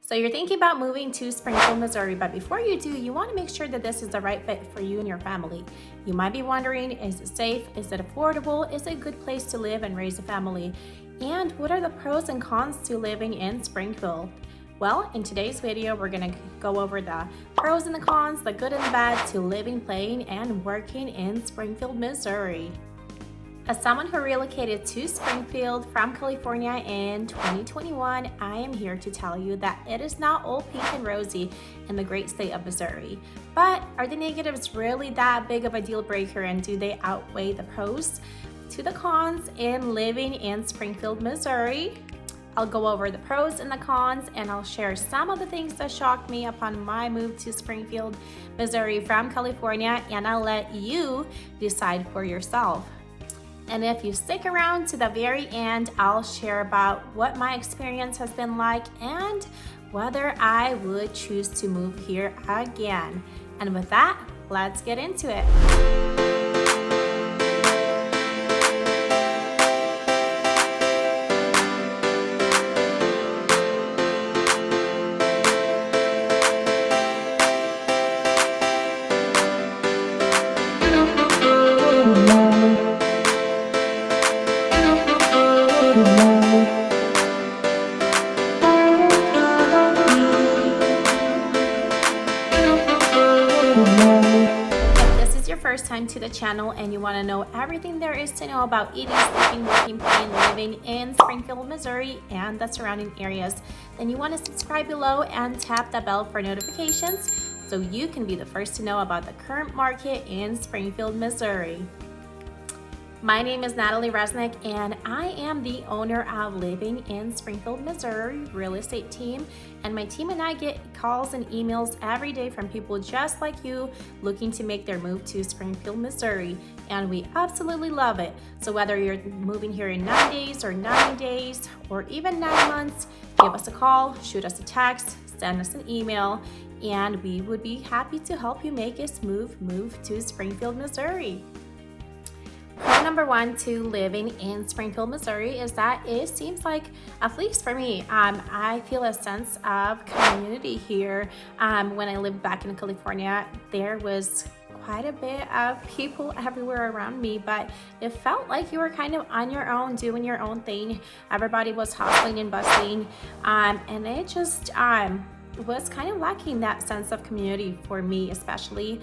So you're thinking about moving to Springfield, Missouri, but before you do, you want to make sure that this is the right fit for you and your family. You might be wondering, is it safe? Is it affordable? Is it a good place to live and raise a family? And what are the pros and cons to living in Springfield? Well, in today's video, we're going to go over the pros and the cons, the good and the bad to living, playing, and working in Springfield, Missouri. As someone who relocated to Springfield from California in 2021, I am here to tell you that it is not all pink and rosy in the great state of Missouri. But are the negatives really that big of a deal breaker, and do they outweigh the pros to the cons in living in Springfield, Missouri? I'll go over the pros and the cons, and I'll share some of the things that shocked me upon my move to Springfield, Missouri from California, and I'll let you decide for yourself. And if you stick around to the very end, I'll share about what my experience has been like and whether I would choose to move here again. And with that, let's get into it. First time to the channel and you want to know everything there is to know about eating, sleeping, working, playing, living in Springfield, Missouri and the surrounding areas, then you want to subscribe below and tap the bell for notifications so you can be the first to know about the current market in Springfield, Missouri. My name is Natalie and I am the owner of Living in Springfield, Missouri real estate team, and my team and I get calls and emails every day from people just like you looking to make their move to Springfield, Missouri, and we absolutely love it. So whether you're moving here in 9 days or 90 days or even 9 months, give us a call, shoot us a text, send us an email, and we would be happy to help you make this move to Springfield, Missouri. Pro number one to living in Springfield, Missouri is that it seems like, at least for me, I feel a sense of community here. When I lived back in California, there was quite a bit of people everywhere around me, but it felt like you were kind of on your own, doing your own thing. Everybody was hustling and bustling, and it just was kind of lacking that sense of community for me, especially.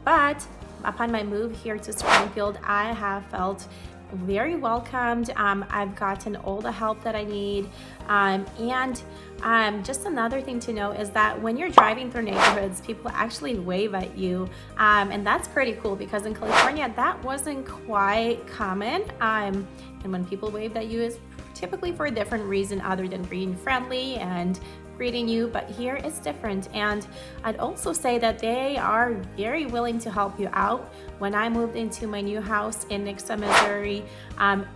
But upon my move here to Springfield, I have felt very welcomed. I've gotten all the help that I need. And just another thing to know is that when you're driving through neighborhoods, people actually wave at you. And that's pretty cool because in California, that wasn't quite common. And when people wave at you, it's typically for a different reason other than being friendly and greeting you, but here it's different. And I'd also say that they are very willing to help you out. When I moved into my new house in Nixa, Missouri,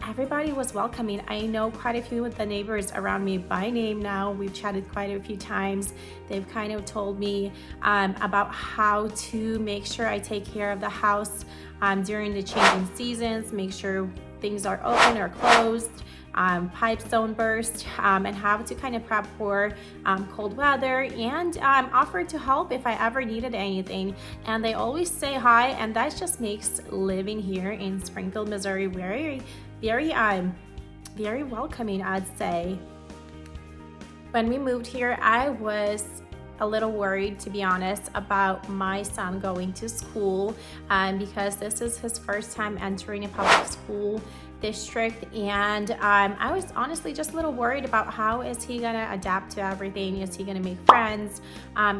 everybody was welcoming. I know quite a few of the neighbors around me by name now. We've chatted quite a few times. They've kind of told me about how to make sure I take care of the house during the changing seasons, make sure things are open or closed, pipes don't burst, and how to kind of prep for cold weather, and offer to help if I ever needed anything. And they always say hi, and that just makes living here in Springfield, Missouri very, very welcoming, I'd say. When we moved here, I was a little worried, to be honest, about my son going to school because this is his first time entering a public school district, and I was honestly just a little worried about how is he gonna adapt to everything. Is he gonna make friends?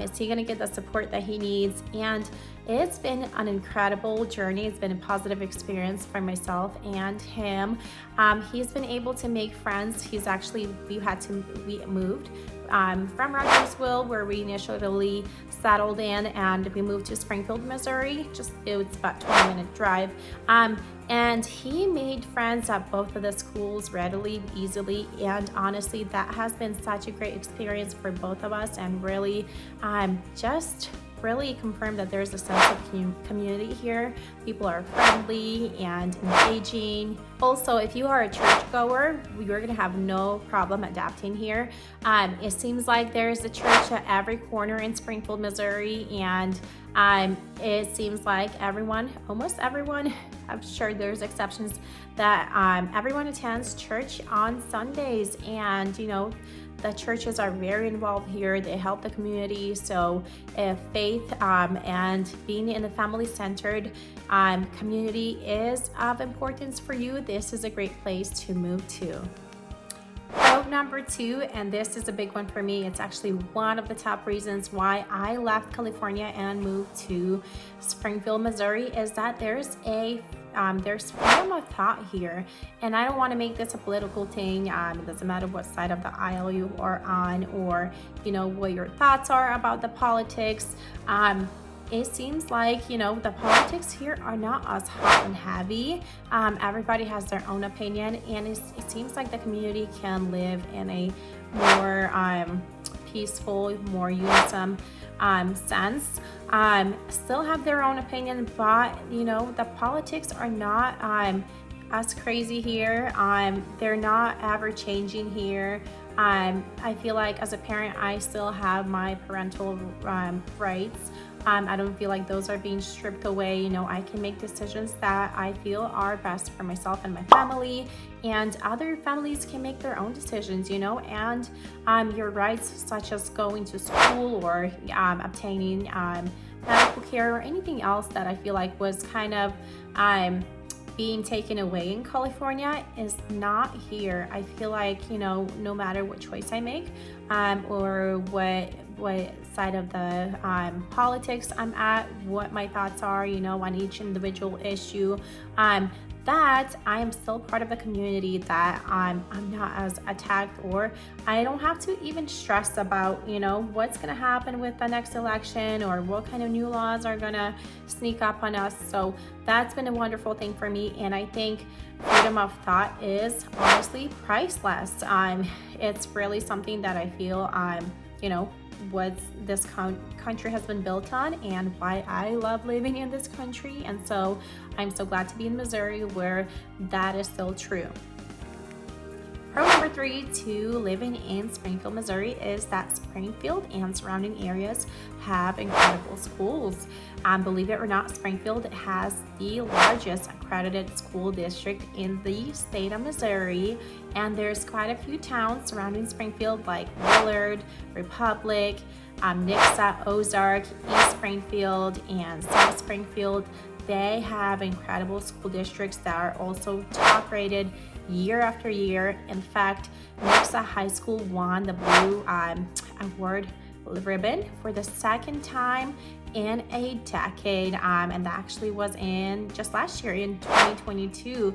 Is he gonna get the support that he needs? And it's been an incredible journey. It's been a positive experience for myself and him. He's been able to make friends. We moved from Rogersville, where we initially settled in, and we moved to Springfield, Missouri. It was about a 20-minute drive. And he made friends at both of the schools readily, easily, and honestly, that has been such a great experience for both of us, and really just really confirmed that there's a sense of community here. People are friendly and engaging. Also, if you are a churchgoer, you're gonna have no problem adapting here. It seems like there's a church at every corner in Springfield, Missouri, and it seems like almost everyone, I'm sure there's exceptions, that everyone attends church on Sundays, and the churches are very involved here. They help the community. So if faith and being in a family-centered community is of importance for you, this is a great place to move to. Pro number 2, and this is a big one for me. It's actually one of the top reasons why I left California and moved to Springfield, Missouri, is that there's freedom of thought here. And I don't want to make this a political thing. It doesn't matter what side of the aisle you are on, or what your thoughts are about the politics. It seems like the politics here are not as hot and heavy. Everybody has their own opinion, and it seems like the community can live in a more peaceful, more unison sense. Still have their own opinion, but the politics are not as crazy here. They're not ever changing here. I feel like as a parent, I still have my parental rights. I don't feel like those are being stripped away. I can make decisions that I feel are best for myself and my family, and other families can make their own decisions, and your rights, such as going to school or obtaining medical care or anything else that I feel like was kind of being taken away in California, is not here. I feel like no matter what choice I make or what side of the politics I'm at, what my thoughts are on each individual issue, that I am still part of the community, that I'm not as attacked, or I don't have to even stress about what's gonna happen with the next election or what kind of new laws are gonna sneak up on us. So that's been a wonderful thing for me, and I think freedom of thought is honestly priceless. It's really something that I feel what this country has been built on, and why I love living in this country. And so I'm so glad to be in Missouri, where that is still true. Pro number 3 to living in Springfield, Missouri, is that Springfield and surrounding areas have incredible schools. Believe it or not, Springfield has the largest accredited school district in the state of Missouri, and there's quite a few towns surrounding Springfield, like Willard, Republic, Nixa, Ozark, East Springfield, and South Springfield. They have incredible school districts that are also top rated year after year. In fact, Nixa High School won the Blue Award ribbon for the second time in a decade, and that actually was in just last year in 2022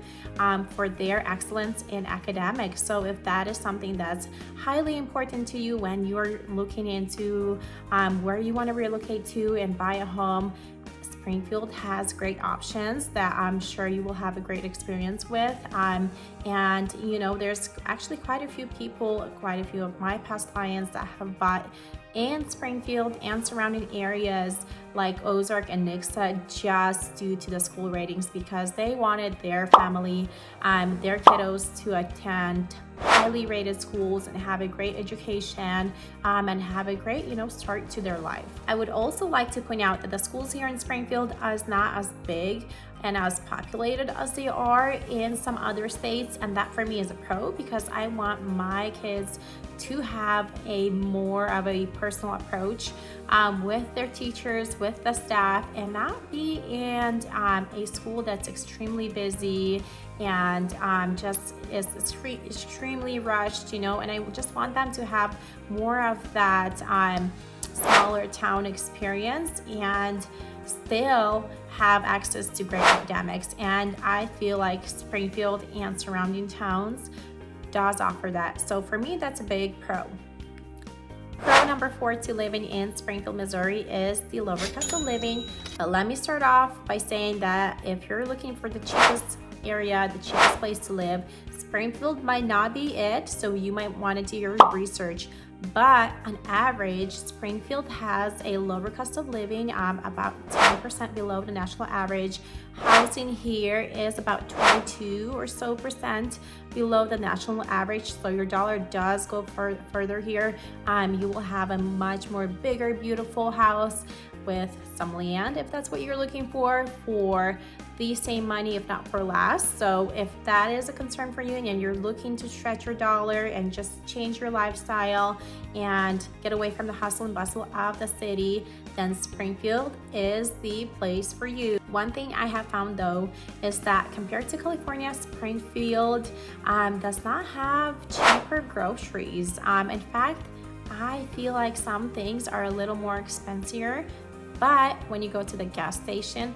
for their excellence in academics. So if that is something that's highly important to you when you're looking into where you want to relocate to and buy a home, Springfield has great options that I'm sure you will have a great experience with. And there's actually quite a few of my past clients that have bought in Springfield and surrounding areas like Ozark and Nixa just due to the school ratings, because they wanted their family, their kiddos to attend highly rated schools and have a great education and have a great start to their life. I would also like to point out that the schools here in Springfield is not as big and as populated as they are in some other states, and that for me is a pro, because I want my kids to have a more of a personal approach with their teachers, with the staff, and not be in a school that's extremely busy and just is extremely rushed, and I just want them to have more of that smaller town experience and still have access to great academics. And I feel like Springfield and surrounding towns does offer that. So for me, that's a big pro. Pro number 4 to living in Springfield, Missouri is the lower cost of living. But let me start off by saying that if you're looking for the cheapest area, the cheapest place to live, Springfield might not be it, so you might want to do your research. But on average, Springfield has a lower cost of living, about 10% below the national average. Housing here is about 22 or so percent below the national average. So your dollar does go further here. You will have a much more bigger, beautiful house with some land, if that's what you're looking for the same money, if not for less. So if that is a concern for you and you're looking to stretch your dollar and just change your lifestyle and get away from the hustle and bustle of the city, then Springfield is the place for you. One thing I have found though is that compared to California, Springfield does not have cheaper groceries. In fact, I feel like some things are a little more expensive, but when you go to the gas station,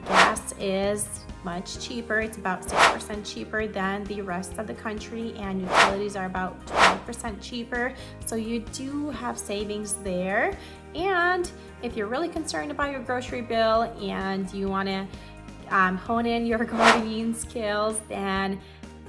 gas is much cheaper. It's about 6% cheaper than the rest of the country, and utilities are about 12% cheaper. So you do have savings there. And if you're really concerned about your grocery bill and you want to hone in your gardening skills, then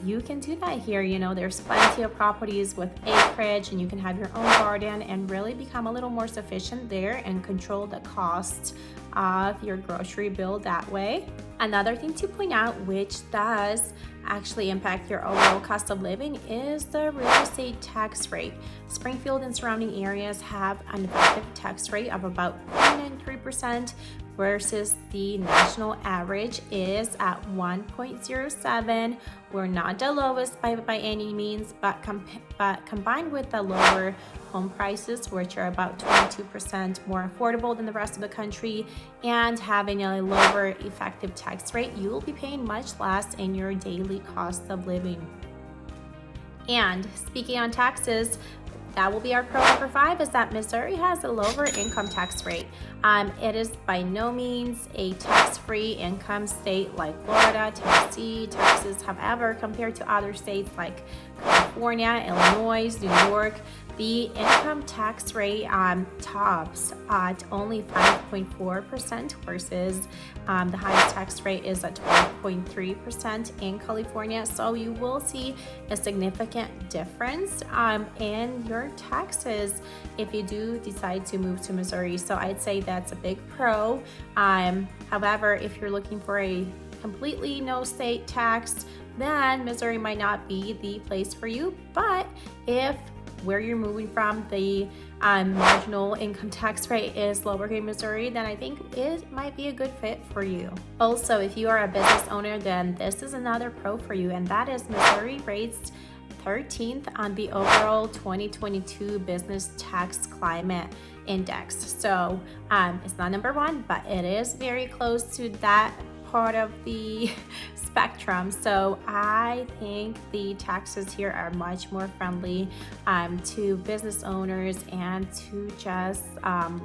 you can do that here. You know, there's plenty of properties with acreage and you can have your own garden and really become a little more sufficient there and control the cost of your grocery bill that way. Another thing to point out, which does actually impact your overall cost of living, is the real estate tax rate. Springfield and surrounding areas have an effective tax rate of about 0.93%, versus the national average is at 1.07. We're not the lowest by any means, but combined with the lower home prices, which are about 22% more affordable than the rest of the country, and having a lower effective tax rate, you will be paying much less in your daily cost of living. And speaking on taxes, that will be our pro number 5, is that Missouri has a lower income tax rate. It is by no means a tax-free income state like Florida, Tennessee, Texas. However, compared to other states like California, Illinois, New York, the income tax rate tops at only 5.4% versus the highest tax rate is at 12.3% in California. So you will see a significant difference in your taxes if you do decide to move to Missouri. So I'd say that's a big pro. However, if you're looking for a completely no state tax, then Missouri might not be the place for you. But if where you're moving from, the marginal income tax rate is lower in Missouri, then I think it might be a good fit for you. Also, if you are a business owner, then this is another pro for you, and that is Missouri rates 13th on the overall 2022 business tax climate index. So it's not number 1, but it is very close to that part of the spectrum. So I think the taxes here are much more friendly to business owners and to just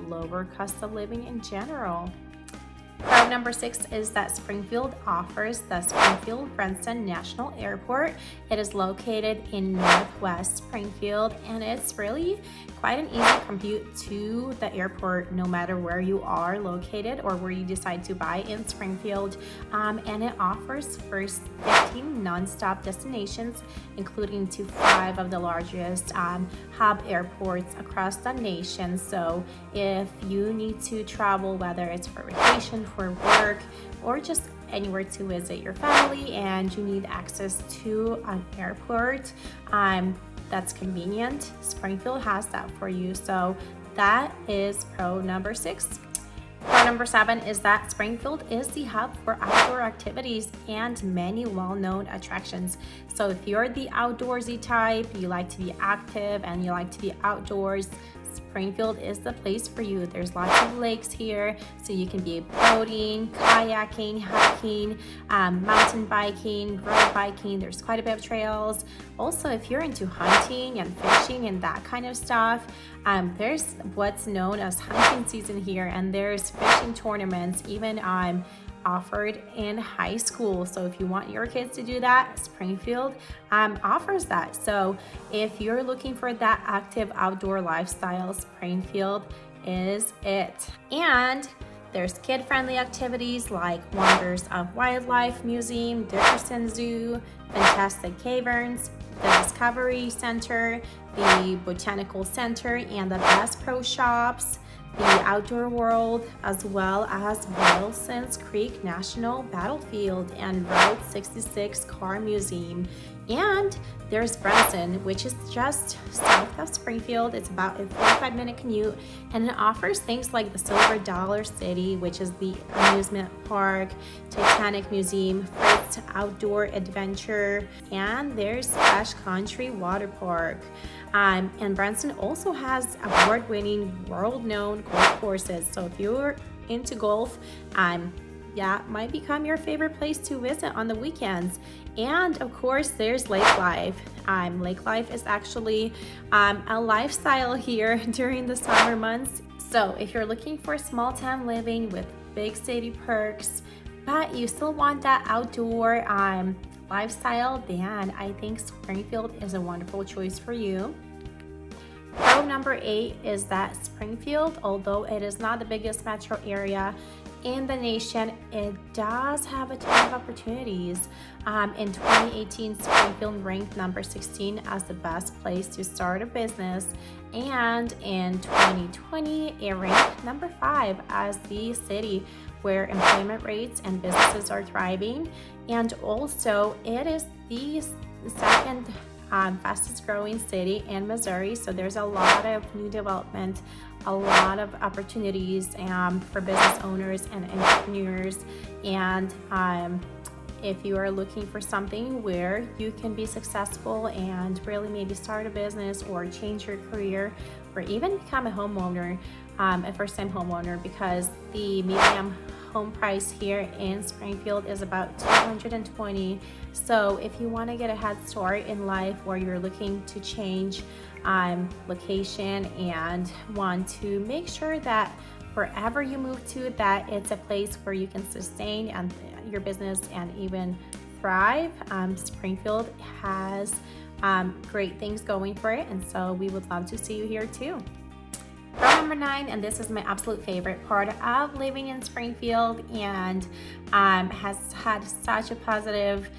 lower cost of living in general. Pro number 6 is that Springfield offers the Springfield-Branson National Airport. It is located in Northwest Springfield, and it's really quite an easy commute to the airport no matter where you are located or where you decide to buy in Springfield. And it offers first 15 non-stop destinations, including to 5 of the largest hub airports across the nation. So if you need to travel, whether it's for vacation, for work, or just anywhere to visit your family and you need access to an airport that's convenient, Springfield has that for you. So that is pro number 6. Pro number 7 is that Springfield is the hub for outdoor activities and many well-known attractions. So if you're the outdoorsy type, you like to be active and you like to be outdoors, Springfield is the place for you. There's lots of lakes here, so you can be boating, kayaking, hiking, mountain biking, road biking. There's quite a bit of trails. Also, if you're into hunting and fishing and that kind of stuff, there's what's known as hunting season here, and there's fishing tournaments even offered in high school. So if you want your kids to do that, Springfield offers that. So if you're looking for that active outdoor lifestyle, Springfield is it. And There's kid-friendly activities like Wonders of Wildlife Museum, Dickerson Zoo, Fantastic Caverns, the Discovery Center, the Botanical Center, and the Bass Pro Shops, the Outdoor World, as well as Wilson's Creek National Battlefield and Route 66 Car Museum. And there's Branson, which is just south of Springfield. It's about a 45-minute commute, and it offers things like the Silver Dollar City, which is the amusement park, Titanic Museum, Fritz Outdoor Adventure, and there's Splash Country Water Park. And Branson also has award-winning, world-known golf courses. So if you're into golf, that might become your favorite place to visit on the weekends. And of course, there's lake life. Lake life is actually a lifestyle here during the summer months. So if you're looking for small town living with big city perks, but you still want that outdoor lifestyle, then I think Springfield is a wonderful choice for you. Pro number 8 is that Springfield, although it is not the biggest metro area in the nation, it does have a ton of opportunities. In 2018, Springfield ranked number 16 as the best place to start a business, and in 2020 it ranked number 5 as the city where employment rates and businesses are thriving, and also it is the second fastest growing city in Missouri. So there's a lot of new development, a lot of opportunities for business owners and entrepreneurs. And if you are looking for something where you can be successful and really maybe start a business or change your career or even become a homeowner, a first-time homeowner, because the median home price here in Springfield is about $220. So if you want to get a head start in life, or you're looking to change location and want to make sure that wherever you move to, that it's a place where you can sustain and your business and even thrive, Springfield has great things going for it, and so we would love to see you here too. Pro number 9, and this is my absolute favorite part of living in Springfield, and has had such a positive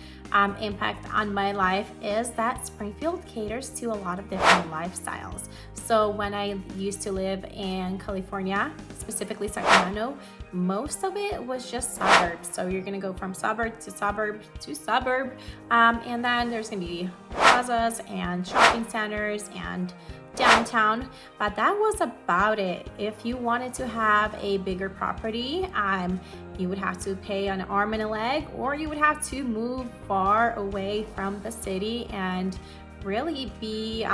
impact on my life, is that Springfield caters to a lot of different lifestyles. So when I used to live in California, specifically Sacramento, most of it was just suburbs. So you're gonna go from suburb to suburb to suburb, and then there's gonna be plazas and shopping centers and downtown, but that was about it. If you wanted to have a bigger property, you would have to pay an arm and a leg, or you would have to move far away from the city and really be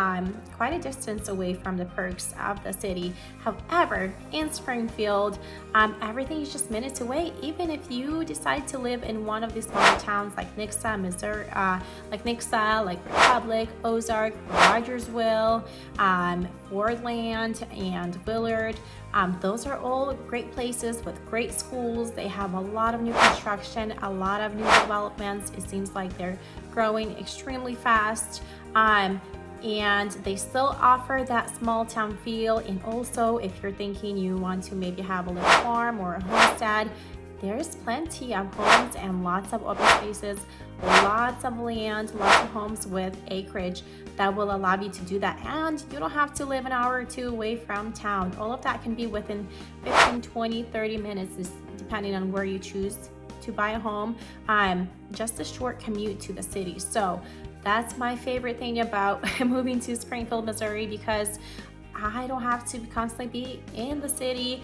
quite a distance away from the perks of the city. However, in Springfield, everything is just minutes away. Even if you decide to live in one of these smaller towns like Nixa, Missouri, like Republic, Ozark, Rogersville, Fordland, and Willard, those are all great places with great schools. They have a lot of new construction, a lot of new developments. It seems like they're growing extremely fast. And they still offer that small town feel. And also, if you're thinking you want to maybe have a little farm or a homestead, there's plenty of homes and lots of open spaces, lots of land, lots of homes with acreage that will allow you to do that. And you don't have to live an hour or two away from town. All of that can be within 15, 20, 30 minutes, depending on where you choose to buy a home. Just a short commute to the city. So that's my favorite thing about moving to Springfield, Missouri, because I don't have to constantly be in the city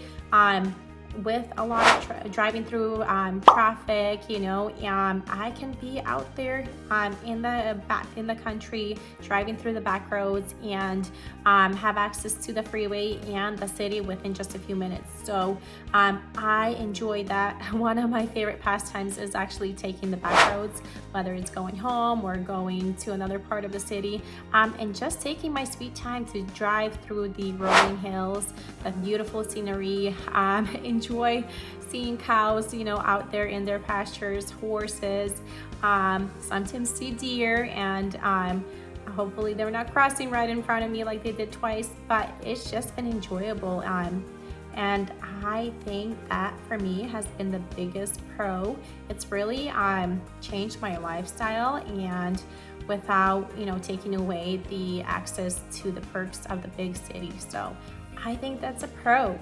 with a lot of driving through traffic, I can be out there in the country, driving through the back roads, and have access to the freeway and the city within just a few minutes. So I enjoy that. One of my favorite pastimes is actually taking the back roads, whether it's going home or going to another part of the city, and just taking my sweet time to drive through the rolling hills, the beautiful scenery, enjoy seeing cows, out there in their pastures, horses, sometimes see deer, and hopefully they're not crossing right in front of me like they did twice, but it's just been enjoyable. And I think that for me has been the biggest pro. It's really changed my lifestyle, and without taking away the access to the perks of the big city. So I think that's a pro.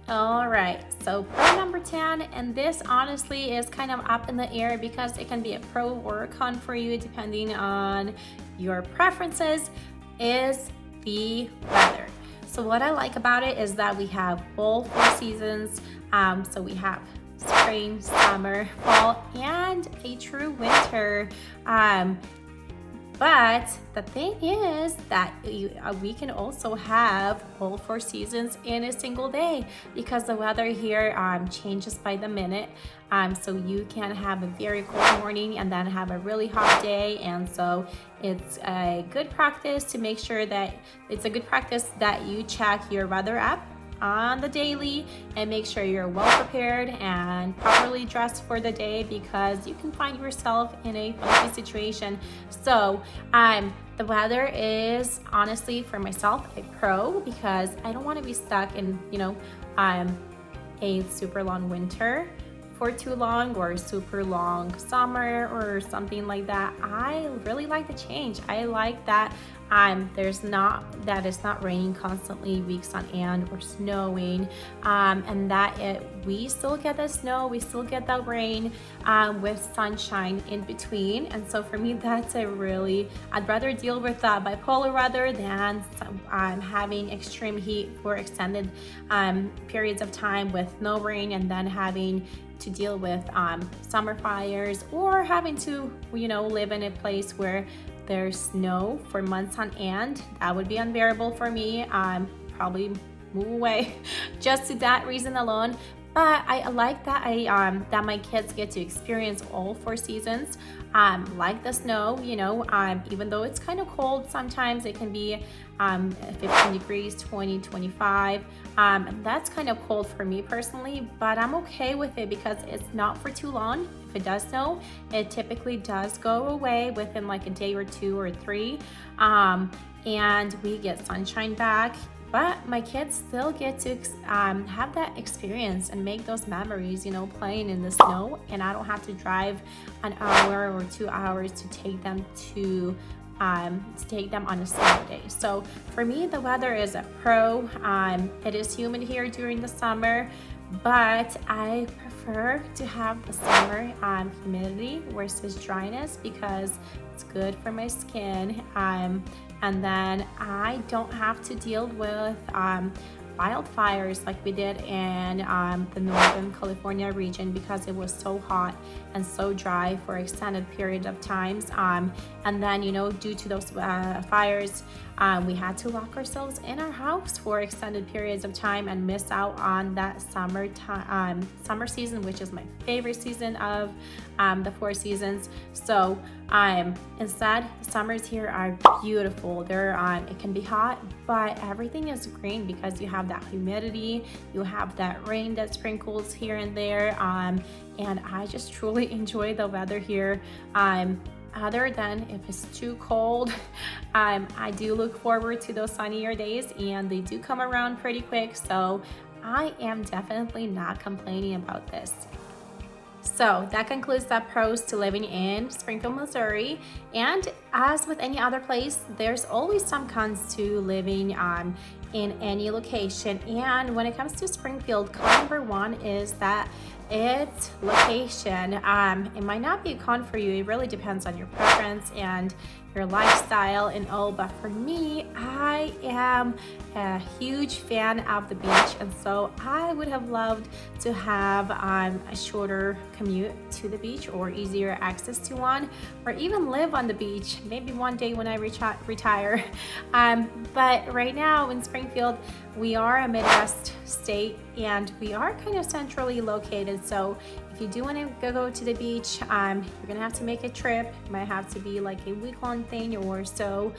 All right, so pro number 10, and this honestly is kind of up in the air because it can be a pro or a con for you depending on your preferences, is the weather. So what I like about it is that we have all 4 seasons. So we have spring, summer, fall, and a true winter. But the thing is that we can also have all 4 seasons in a single day because the weather here changes by the minute. So you can have a very cold morning and then have a really hot day. And so it's a good practice to make sure that you check your weather app on the daily and make sure you're well prepared and properly dressed for the day, because you can find yourself in a funky situation. So the weather is honestly for myself a pro because I don't want to be stuck in a super long winter for too long or a super long summer or something like that. I really like the change. I like that it's not raining constantly weeks on end or snowing, and that we still get the snow, we still get the rain with sunshine in between. And so for me, I'd rather deal with bipolar weather than having extreme heat for extended periods of time with no rain, and then having to deal with summer fires, or having to live in a place where there's snow for months on end. That would be unbearable for me. Probably move away just to that reason alone. But I like that that my kids get to experience all 4 seasons. Like the snow, even though it's kind of cold sometimes, it can be 15 degrees, 20, 25. That's kind of cold for me personally, but I'm okay with it because it's not for too long. If it does snow, it typically does go away within like a day or 2 or 3, and we get sunshine back. But my kids still get to have that experience and make those memories, playing in the snow, and I don't have to drive an hour or 2 hours to take them on a snow day. So for me, the weather is a pro. It is humid here during the summer, but I prefer to have the summer humidity versus dryness because it's good for my skin. And then I don't have to deal with wildfires like we did in the Northern California region because it was so hot and so dry for extended period of times. And then, due to those fires, we had to lock ourselves in our house for extended periods of time and miss out on that summer season, which is my favorite season of the 4 seasons. So instead, the summers here are beautiful. It can be hot, but everything is green because you have that humidity, you have that rain that sprinkles here and there, and I just truly enjoy the weather here. Other than if it's too cold, I do look forward to those sunnier days, and they do come around pretty quick. So I am definitely not complaining about this. So that concludes the pros to living in Springfield, Missouri. And as with any other place, there's always some cons to living in any location. And when it comes to Springfield, con number 1 is that its location. It might not be a con for you. It really depends on your preference and your lifestyle and all, but for me, I am a huge fan of the beach, and so I would have loved to have a shorter commute to the beach or easier access to one, or even live on the beach maybe one day when I retire. But right now in Springfield, we are a Midwest state and we are kind of centrally located, so if you do want to go to the beach, you're gonna have to make a trip. It might have to be like a week-long thing or so.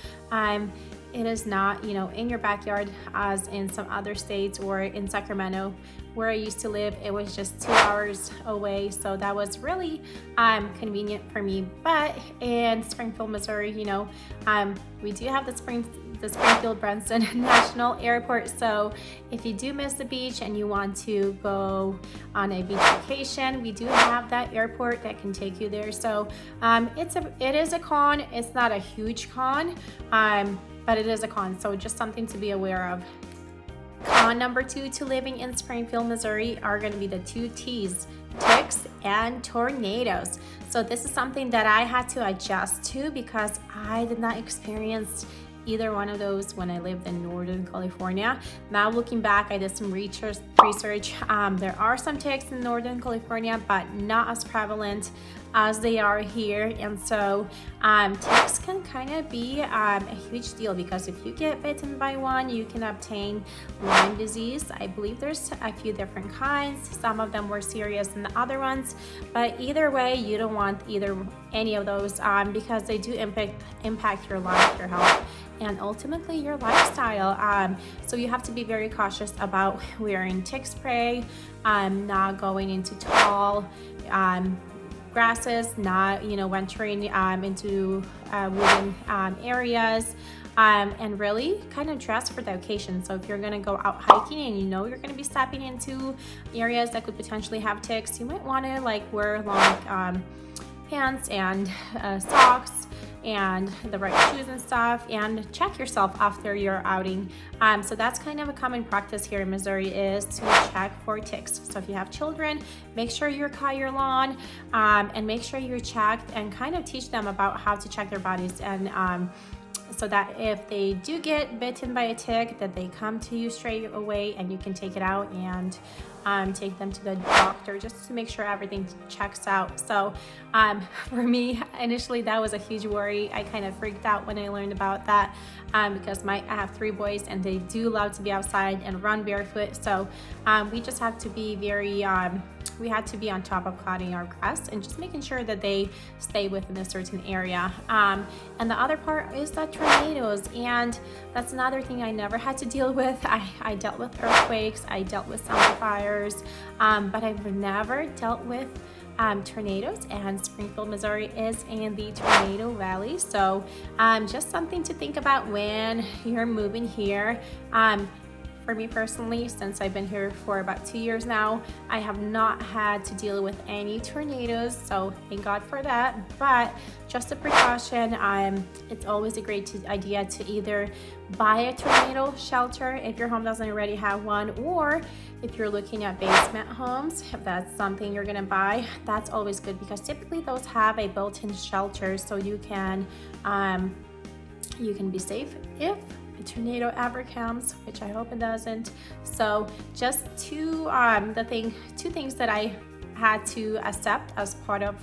it is not, in your backyard as in some other states or in Sacramento where I used to live. It was just 2 hours away, so that was really convenient for me. But in Springfield, Missouri, we do have the Springfield Branson National Airport. So if you do miss the beach and you want to go on a beach vacation, we do have that airport that can take you there. So it is a con. It's not a huge con, but it is a con. So just something to be aware of. Con number 2 to living in Springfield, Missouri are going to be the 2 T's: ticks and tornadoes. So this is something that I had to adjust to because I did not experience either one of those when I lived in Northern California. Now looking back, I did some research. There are some ticks in Northern California, but not as prevalent as they are here. And so ticks can kind of be a huge deal because if you get bitten by one, you can obtain Lyme disease. I believe there's a few different kinds. Some of them were serious than the other ones, but either way, you don't want any of those because they do impact your life, your health, and ultimately your lifestyle. So you have to be very cautious about wearing tick spray, not going into tall grasses, not venturing into wooded areas, and really kind of dress for the occasion. So if you're going to go out hiking and you're going to be stepping into areas that could potentially have ticks, you might want to wear long pants and socks and the right shoes and stuff, and check yourself after your outing. So that's kind of a common practice here in Missouri, is to check for ticks. So if you have children, make sure you cut your lawn and make sure you're checked, and kind of teach them about how to check their bodies, and so that if they do get bitten by a tick, that they come to you straight away and you can take it out and take them to the doctor just to make sure everything checks out. So for me, initially that was a huge worry. I kind of freaked out when I learned about that because I have 3 boys and they do love to be outside and run barefoot. So we just have to be we had to be on top of cutting our grass and just making sure that they stay within a certain area. And the other part is the tornadoes, and that's another thing I never had to deal with. I dealt with earthquakes, I dealt with summer fires, but I've never dealt with tornadoes, and Springfield, Missouri is in the Tornado Valley. So just something to think about when you're moving here. For me personally, since I've been here for about 2 years now, I have not had to deal with any tornadoes, so thank God for that. But just a precaution, it's always a great idea to either buy a tornado shelter if your home doesn't already have one, or if you're looking at basement homes, if that's something you're gonna buy, that's always good because typically those have a built-in shelter, so you can be safe if a tornado ever comes, which I hope it doesn't. So just two things that I had to accept as part of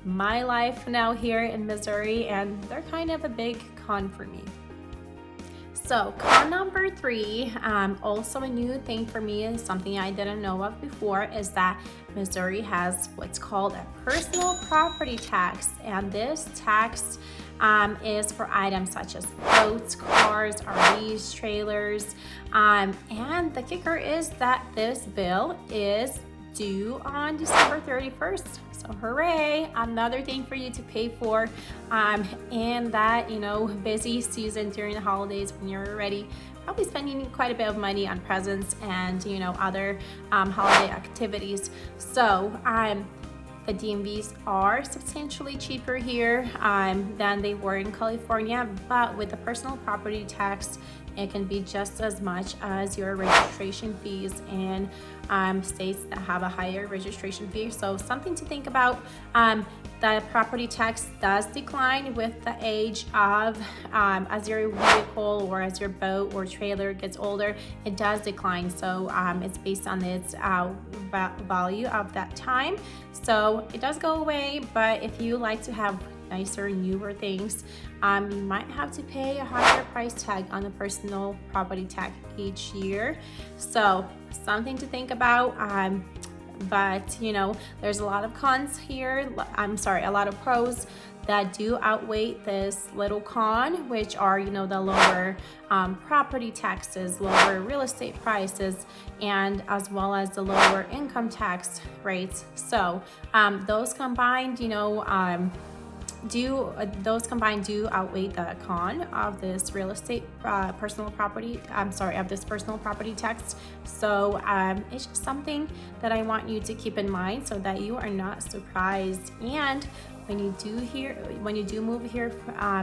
my life now here in Missouri, and they're kind of a big con for me. So con number 3, also a new thing for me, is something I didn't know of before, is that Missouri has what's called a personal property tax, and this tax is for items such as boats, cars, RVs, trailers, and the kicker is that this bill is due on December 31st. So hooray, another thing for you to pay for in that busy season during the holidays when you're already probably spending quite a bit of money on presents and other holiday activities. So the DMVs are substantially cheaper here than they were in California, but with the personal property tax, it can be just as much as your registration fees in states that have a higher registration fee. So something to think about. The property tax does decline with the age of, as your vehicle or as your boat or trailer gets older, it does decline. So it's based on its value of that time. So it does go away, but if you like to have nicer, newer things, you might have to pay a higher price tag on the personal property tax each year. So something to think about. But there's a lot of cons here. A lot of pros. that do outweigh this little con, which are, the lower property taxes, lower real estate prices, and as well as the lower income tax rates. So those combined, do outweigh the con of this real estate personal property tax. So it's just something that I want you to keep in mind so that you are not surprised. And when you do move here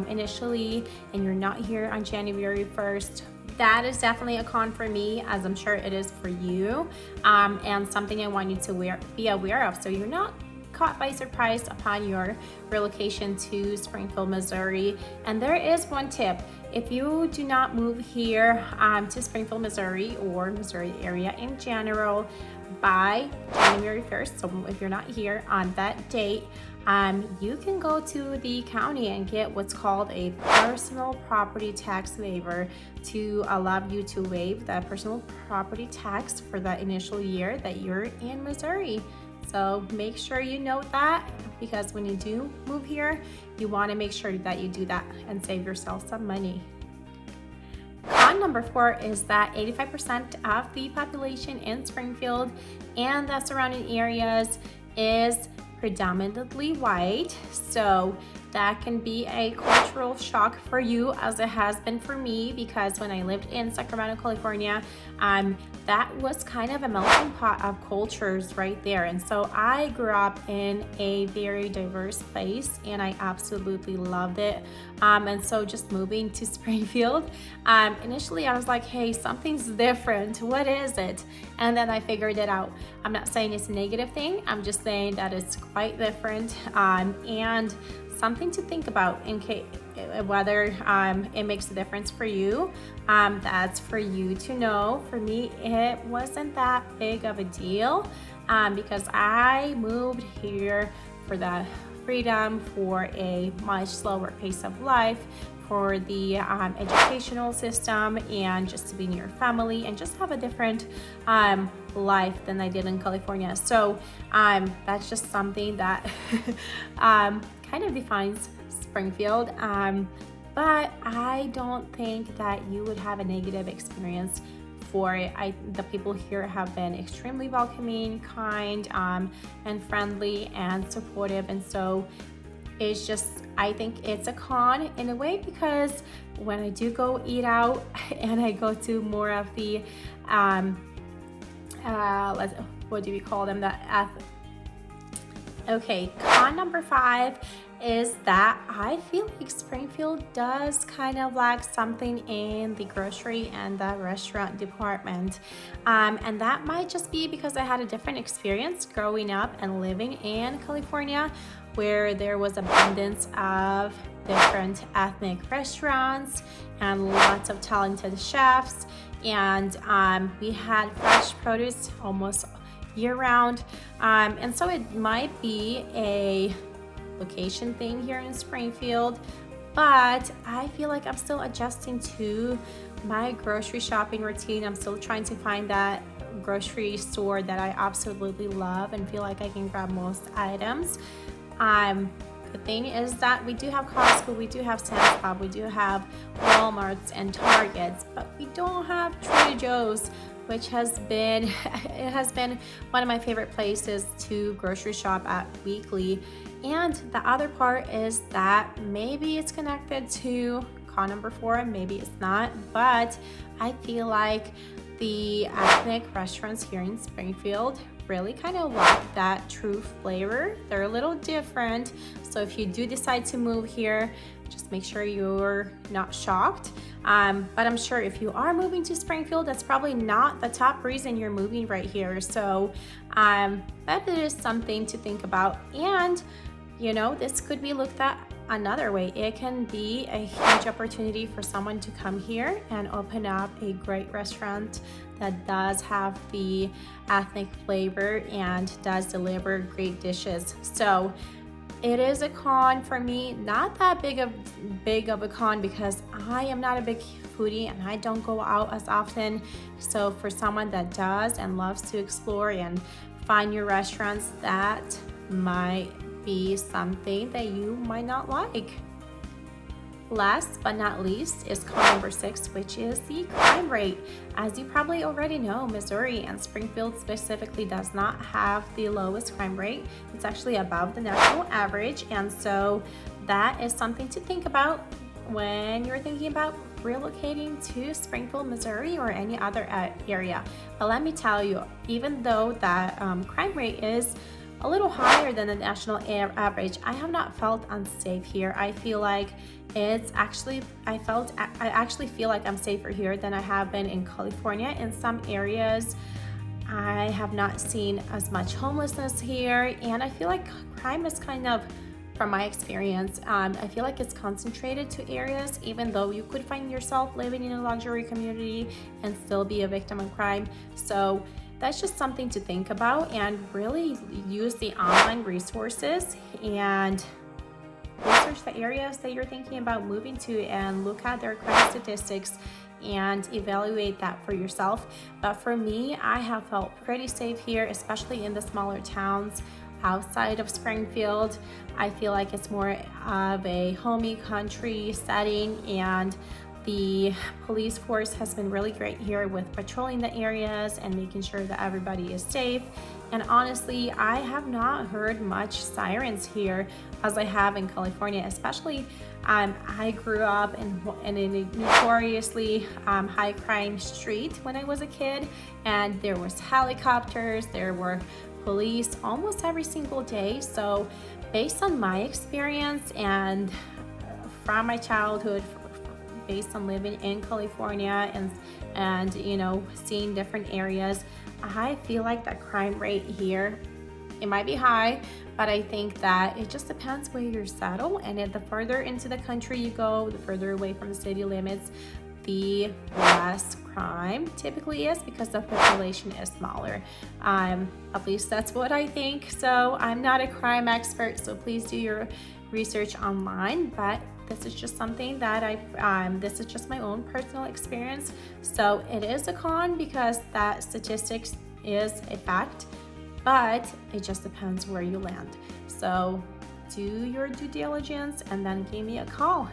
initially, and you're not here on January 1st, that is definitely a con for me, as I'm sure it is for you, and something I want you to be aware of, so you're not caught by surprise upon your relocation to Springfield, Missouri. And there is one tip: if you do not move here to Springfield, Missouri, or Missouri area in general by January 1st, so if you're not here on that date, you can go to the county and get what's called a personal property tax waiver to allow you to waive that personal property tax for that initial year that you're in Missouri. So make sure you note that, because when you do move here, you want to make sure that you do that and save yourself some money. Con number 4 is that 85% of the population in Springfield and the surrounding areas is predominantly white. So that can be a cultural shock for you, as it has been for me, because when I lived in Sacramento, California, that was kind of a melting pot of cultures right there. And so I grew up in a very diverse place, and I absolutely loved it. And so just moving to Springfield, initially I was like, hey, something's different. What is it? And then I figured it out. I'm not saying it's a negative thing. I'm just saying that it's quite different, and something to think about in case whether it makes a difference for you. That's for you to know. For me, it wasn't that big of a deal, because I moved here for that freedom, for a much slower pace of life, for the educational system, and just to be near family and just have a different life than I did in California. So that's just something that kind of defines Springfield, but I don't think that you would have a negative experience for it. The people here have been extremely welcoming, kind, and friendly and supportive, and so it's just, I think it's a con in a way, because when I do go eat out and I go to more of the what do we call them, con number 5 is that I feel like Springfield does kind of lack something in the grocery and the restaurant department. And that might just be because I had a different experience growing up and living in California, where there was abundance of different ethnic restaurants and lots of talented chefs. And we had fresh produce almost year round. And so it might be a location thing here in Springfield, but I feel like I'm still adjusting to my grocery shopping routine. I'm still trying to find that grocery store that I absolutely love and feel like I can grab most items. The thing is that we do have Costco, we do have Sam's Club, we do have Walmarts and Targets, but we don't have Trader Joe's, which has been one of my favorite places to grocery shop at weekly. And the other part is that maybe it's connected to con number 4 and maybe it's not, but I feel like the ethnic restaurants here in Springfield really kind of lack that true flavor. They're a little different, so if you do decide to move here, just make sure you're not shocked. But I'm sure if you are moving to Springfield, that's probably not the top reason you're moving right here. So that is something to think about. And this could be looked at another way. It can be a huge opportunity for someone to come here and open up a great restaurant that does have the ethnic flavor and does deliver great dishes. So it is a con for me, not that big of a con, because I am not a big foodie and I don't go out as often. So for someone that does and loves to explore and find new restaurants, that might be something that you might not like. Last but not least is con number 6, which is the crime rate. As you probably already know, Missouri and Springfield specifically does not have the lowest crime rate. It's actually above the national average, and so that is something to think about when you're thinking about relocating to Springfield, Missouri, or any other area. But let me tell you, even though that crime rate is a little higher than the national average, I have not felt unsafe here. I feel like I actually feel like I'm safer here than I have been in California. In some areas, I have not seen as much homelessness here, and I feel like crime is kind of, from my experience, I feel like it's concentrated to areas, even though you could find yourself living in a luxury community and still be a victim of crime. So that's just something to think about, and really use the online resources and research the areas that you're thinking about moving to and look at their crime statistics and evaluate that for yourself. But for me, I have felt pretty safe here, especially in the smaller towns outside of Springfield. I feel like it's more of a homey country setting, and the police force has been really great here with patrolling the areas and making sure that everybody is safe. And honestly, I have not heard much sirens here as I have in California, especially I grew up in a notoriously high crime street when I was a kid, and there was helicopters, there were police almost every single day. So based on my experience and from my childhood, based on living in California and you know, seeing different areas, I feel like the crime rate here, it might be high, but I think that it just depends where you're settled, and the further into the country you go, the further away from the city limits, the less crime typically is, because the population is smaller. At least that's what I think. So I'm not a crime expert, so please do your research online, but this is just something that this is just my own personal experience. So it is a con because that statistics is a fact, but it just depends where you land. So do your due diligence and then give me a call.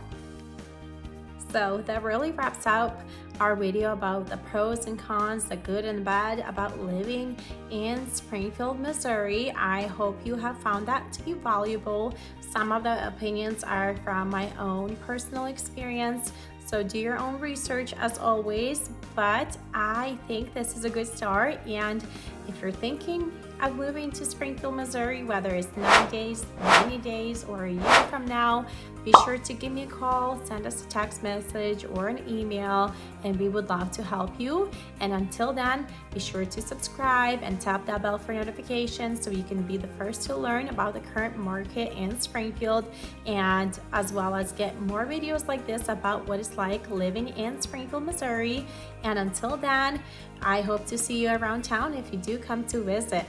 So that really wraps up our video about the pros and cons, the good and bad about living in Springfield, Missouri. I hope you have found that to be valuable. Some of the opinions are from my own personal experience, so do your own research as always, but I think this is a good start. And if you're thinking of moving to Springfield, Missouri, whether it's 9 days, 90 days, or a year from now, be sure to give me a call, send us a text message or an email, and we would love to help you. And until then, be sure to subscribe and tap that bell for notifications so you can be the first to learn about the current market in Springfield, and as well as get more videos like this about what it's like living in Springfield, Missouri. And until then, I hope to see you around town if you do come to visit.